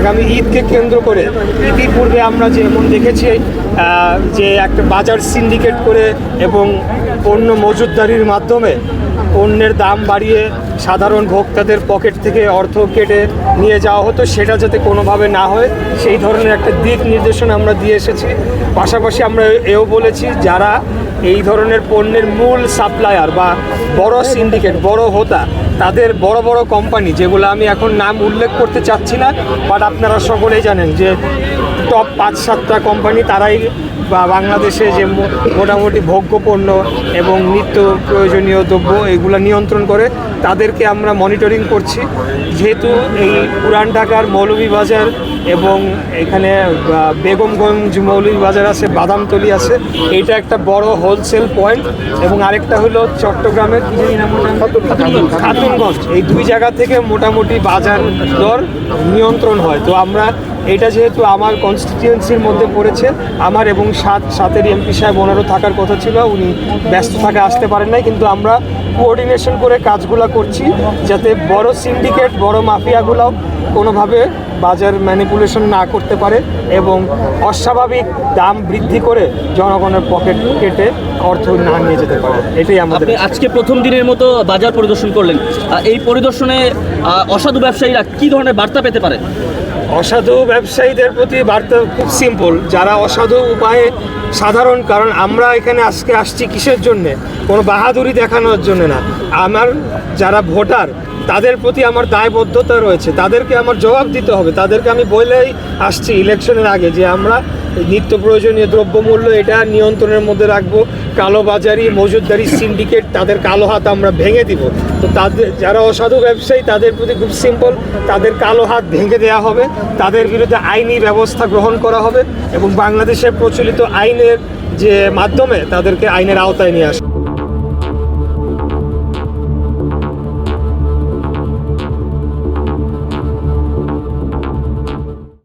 আগামী ঈদকে কেন্দ্র করে ইতিপূর্বে আমরা যেমন দেখেছি যে একটা বাজার সিন্ডিকেট করে এবং পণ্য মজুতদারির মাধ্যমে পণ্যের দাম বাড়িয়ে সাধারণ ভোক্তাদের পকেট থেকে অর্থ কেটে নিয়ে যাওয়া হতো, সেটা যাতে কোনোভাবে না হয় সেই ধরনের একটা দিক নির্দেশনা আমরা দিয়ে এসেছি। পাশাপাশি আমরা এও বলেছি যারা এই ধরনের পণ্যের মূল সাপ্লায়ার বা বড় সিন্ডিকেট, বড় হোতা, তাদের বড় বড় কোম্পানি যেগুলো আমি এখন নাম উল্লেখ করতে চাচ্ছি না, বাট আপনারা সকলেই জানেন যে টপ 5-7টা কোম্পানি তারাই বা বাংলাদেশে যে মোটামুটি ভোগ্য পণ্য এবং নিত্য প্রয়োজনীয় দ্রব্য এগুলো নিয়ন্ত্রণ করে, তাদেরকে আমরা মনিটরিং করছি। যেহেতু এই পুরান ঢাকার মৌলভীবাজার এবং এখানে বেগমগঞ্জ মৌলভীবাজার আছে, বাদামতলী আছে, এইটা একটা বড় হোলসেল পয়েন্ট, এবং আরেকটা হলো চট্টগ্রামের খাতুনগঞ্জ। এই দুই জায়গা থেকে মোটামুটি বাজার দর নিয়ন্ত্রণ হয়। তো আমরা এটা যেহেতু আমার কনস্টিটিউয়েন্সির মধ্যে পড়েছে, আমার এবং সাথের এমপি সাহেব ওনারও থাকার কথা ছিল, উনি ব্যস্ত থাকে আসতে পারেন নাই, কিন্তু আমরা কোঅর্ডিনেশন করে কাজগুলো করছি যাতে বড় সিন্ডিকেট, বড় মাফিয়াগুলো কোনোভাবে বাজার ম্যানিপুলেশন না করতে পারে এবং অস্বাভাবিক দাম বৃদ্ধি করে জনগণের পকেট কেটে অর্থ না নিয়ে যেতে পারে। এটাই আমাদের। আজকে প্রথম দিনের মতো বাজার পরিদর্শন করলেন, এই পরিদর্শনে অসাধু ব্যবসায়ীরা কী ধরনের বার্তা পেতে পারে? অসাধু ব্যবসায়ীদের প্রতি বার্তা খুব সিম্পল, যারা অসাধু উপায়ে সাধারণ, কারণ আমরা এখানে আজকে আসছি কিসের জন্যে? কোনো বাহাদুরি দেখানোর জন্য না। আমার যারা ভোটার তাদের প্রতি আমার দায়বদ্ধতা রয়েছে, তাদেরকে আমার জবাব দিতে হবে। তাদেরকে আমি বলেই আসছি ইলেকশনের আগে যে আমরা নিত্য প্রয়োজনীয় দ্রব্যমূল্য এটা নিয়ন্ত্রণের মধ্যে রাখবো, কালোবাজারি মজুতদারি সিন্ডিকেট তাদের কালো হাত আমরা ভেঙে দিব। তো তাদের যারা অসাধু ব্যবসায়ী তাদের প্রতি খুব সিম্পল, তাদের কালো হাত ভেঙে দেওয়া হবে, তাদের বিরুদ্ধে আইনি ব্যবস্থা গ্রহণ করা হবে এবং বাংলাদেশের প্রচলিত আইনের যে মাধ্যমে তাদেরকে আইনের আওতায় নিয়ে আসবে।